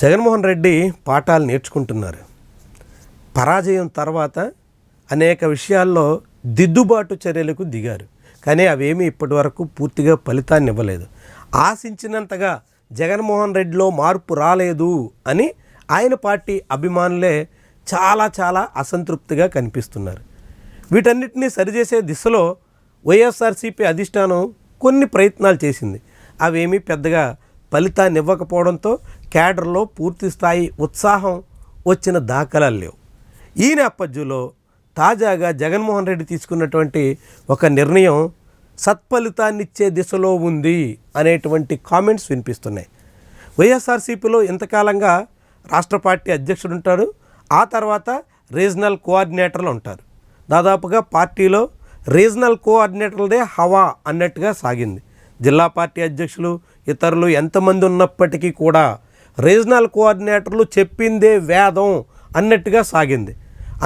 జగన్మోహన్ రెడ్డి పాఠాలు నేర్చుకుంటున్నారు. పరాజయం తర్వాత అనేక విషయాల్లో దిద్దుబాటు చర్యలకు దిగారు. కానీ అవేమీ ఇప్పటి వరకు పూర్తిగా ఫలితాన్ని ఇవ్వలేదు. ఆశించినంతగా జగన్మోహన్ రెడ్డిలో మార్పు రాలేదు అని ఆయన పార్టీ అభిమానులే చాలా అసంతృప్తిగా కనిపిస్తున్నారు. వీటన్నిటినీ సరిచేసే దిశలో వైఎస్ఆర్సీపీ అధిష్టానం కొన్ని ప్రయత్నాలు చేసింది. అవేమీ పెద్దగా ఫలితాన్ని ఇవ్వకపోవడంతో క్యాడర్లో పూర్తి స్థాయి ఉత్సాహం వచ్చిన దాఖలాలు లేవు. ఈ నేపథ్యంలో తాజాగా జగన్మోహన్ రెడ్డి తీసుకున్నటువంటి ఒక నిర్ణయం సత్ఫలితాన్నిచ్చే దిశలో ఉంది అనేటువంటి కామెంట్స్ వినిపిస్తున్నాయి. వైఎస్ఆర్సీపీలో ఇంతకాలంగా రాష్ట్ర పార్టీ అధ్యక్షుడు ఉంటాడు, ఆ తర్వాత రీజనల్ కోఆర్డినేటర్లు ఉంటారు. దాదాపుగా పార్టీలో రీజనల్ కోఆర్డినేటర్లదే హవా అన్నట్టుగా సాగింది. జిల్లా పార్టీ అధ్యక్షులు ఇతరులు ఎంతమంది ఉన్నప్పటికీ కూడా రీజనల్ కోఆర్డినేటర్లు చెప్పిందే వేదం అన్నట్టుగా సాగింది.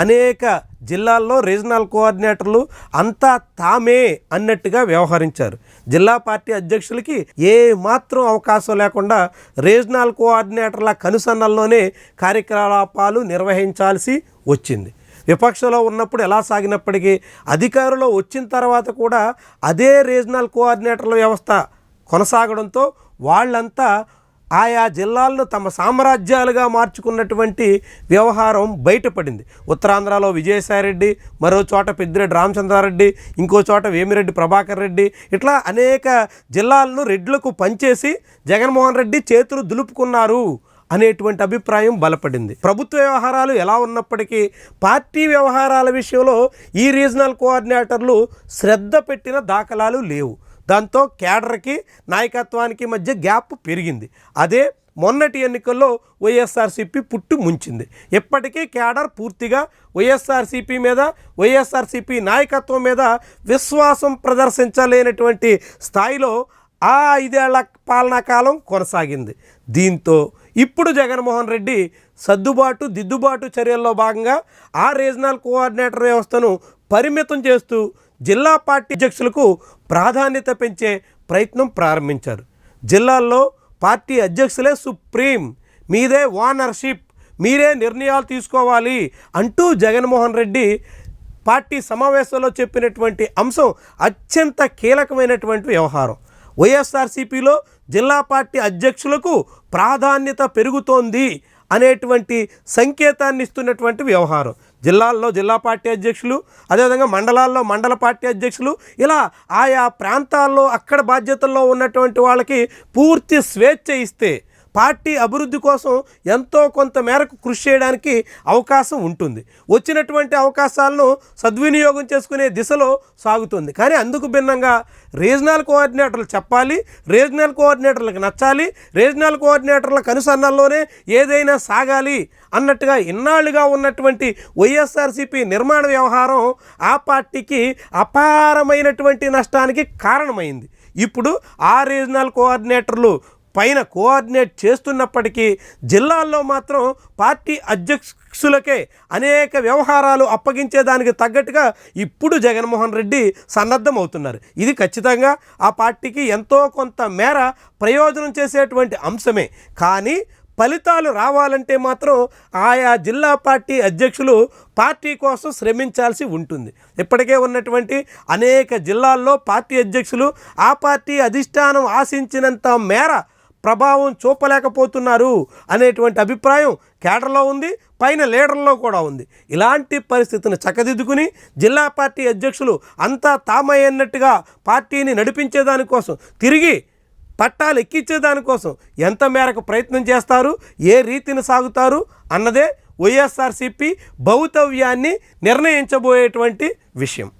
అనేక జిల్లాల్లో రీజనల్ కోఆర్డినేటర్లు అంతా తామే అన్నట్టుగా వ్యవహరించారు. జిల్లా పార్టీ అధ్యక్షులకి ఏ మాత్రం అవకాశం లేకుండా రీజనల్ కోఆర్డినేటర్ల కనుసన్నల్లోనే కార్యకలాపాలు నిర్వహించాల్సి వచ్చింది. విపక్షంలో ఉన్నప్పుడు ఎలా సాగినప్పటికీ అధికారంలో వచ్చిన తర్వాత కూడా అదే రీజనల్ కోఆర్డినేటర్ల వ్యవస్థ కొనసాగడంతో వాళ్ళంతా ఆయా జిల్లాలను తమ సామ్రాజ్యాలుగా మార్చుకున్నటువంటి వ్యవహారం బయటపడింది. ఉత్తరాంధ్రలో విజయసాయిరెడ్డి, మరో చోట పెద్దిరెడ్డి రామచంద్రారెడ్డి, ఇంకో చోట వేమిరెడ్డి ప్రభాకర్ రెడ్డి, ఇట్లా అనేక జిల్లాలను రెడ్లకు పంచేసి జగన్మోహన్ రెడ్డి చేతులు దులుపుకున్నారు అనేటువంటి అభిప్రాయం బలపడింది. ప్రభుత్వ వ్యవహారాలు ఎలా ఉన్నప్పటికీ పార్టీ వ్యవహారాల విషయంలో ఈ రీజనల్ కోఆర్డినేటర్లు శ్రద్ధ పెట్టిన దాఖలాలు లేవు. దాంతో క్యాడర్కి నాయకత్వానికి మధ్య గ్యాప్ పెరిగింది. అదే మొన్నటి ఎన్నికల్లో వైఎస్ఆర్సీపీ పుట్టు ముంచింది. ఇప్పటికీ క్యాడర్ పూర్తిగా వైఎస్ఆర్సీపీ మీద, వైఎస్ఆర్సీపీ నాయకత్వం మీద విశ్వాసం ప్రదర్శించలేనటువంటి స్థాయిలో ఆ 5 ఏళ్ల పాలనా కాలం కొనసాగింది. దీంతో ఇప్పుడు జగన్మోహన్ రెడ్డి దిద్దుబాటు చర్యల్లో భాగంగా ఆ రీజనల్ కోఆర్డినేటర్ వ్యవస్థను పరిమితం చేస్తూ జిల్లా పార్టీ అధ్యక్షులకు ప్రాధాన్యత పెంచే ప్రయత్నం ప్రారంభించారు. జిల్లాల్లో పార్టీ అధ్యక్షులే సుప్రీం, మీదే ఓనర్షిప్, మీరే నిర్ణయాలు తీసుకోవాలి అంటూ జగన్మోహన్ రెడ్డి పార్టీ సమావేశంలో చెప్పినటువంటి అంశం అత్యంత కీలకమైనటువంటి వ్యవహారం. వైఎస్ఆర్సీపీలో జిల్లా పార్టీ అధ్యక్షులకు ప్రాధాన్యత పెరుగుతోంది అనేటువంటి సంకేతాన్ని ఇస్తున్నటువంటి వ్యవహారం. జిల్లాల్లో జిల్లా పార్టీ అధ్యక్షులు, అదేవిధంగా మండలాల్లో మండల పార్టీ అధ్యక్షులు, ఇలా ఆయా ప్రాంతాల్లో అక్కడ బాధ్యతల్లో ఉన్నటువంటి వాళ్ళకి పూర్తి స్వేచ్ఛ ఇస్తే పార్టీ అభివృద్ధి కోసం ఎంతో కొంత మేరకు కృషి చేయడానికి అవకాశం ఉంటుంది. వచ్చినటువంటి అవకాశాలను సద్వినియోగం చేసుకునే దిశలో సాగుతుంది. కానీ అందుకు భిన్నంగా రీజనల్ కోఆర్డినేటర్లు చెప్పాలి, రీజనల్ కోఆర్డినేటర్లకు నచ్చాలి, రీజనల్ కోఆర్డినేటర్ల కనుసన్నల్లోనే ఏదైనా సాగాలి అన్నట్టుగా ఇన్నాళ్ళుగా ఉన్నటువంటి వైఎస్ఆర్సీపీ నిర్మాణ వ్యవహారం ఆ పార్టీకి అపారమైనటువంటి నష్టానికి కారణమైంది. ఇప్పుడు ఆ రీజనల్ కోఆర్డినేటర్లు పైన కోఆర్డినేట్ చేస్తున్నప్పటికీ జిల్లాల్లో మాత్రం పార్టీ అధ్యక్షులకే అనేక వ్యవహారాలు అప్పగించేదానికి తగ్గట్టుగా ఇప్పుడు జగన్మోహన్ రెడ్డి సన్నద్ధమవుతున్నారు. ఇది ఖచ్చితంగా ఆ పార్టీకి ఎంతో కొంత మేర ప్రయోజనం చేసేటువంటి అంశమే. కానీ ఫలితాలు రావాలంటే మాత్రం ఆయా జిల్లా పార్టీ అధ్యక్షులు పార్టీ కోసం శ్రమించాల్సి ఉంటుంది. ఇప్పటికే ఉన్నటువంటి అనేక జిల్లాల్లో పార్టీ అధ్యక్షులు ఆ పార్టీ అధిష్టానం ఆశించినంత మేర ప్రభావం చూపలేకపోతున్నారు అనేటువంటి అభిప్రాయం క్యాడర్లో ఉంది, పైన లీడర్లో కూడా ఉంది. ఇలాంటి పరిస్థితిని చక్కదిద్దుకుని జిల్లా పార్టీ అధ్యక్షులు అంతా తామయ్యన్నట్టుగా పార్టీని నడిపించేదానికోసం, తిరిగి పట్టాలు ఎక్కించేదానికోసం ఎంత మేరకు ప్రయత్నం చేస్తారు, ఏ రీతిని సాగుతారు అన్నదే వైఎస్ఆర్సీపీ భవితవ్యాన్ని నిర్ణయించబోయేటువంటి విషయం.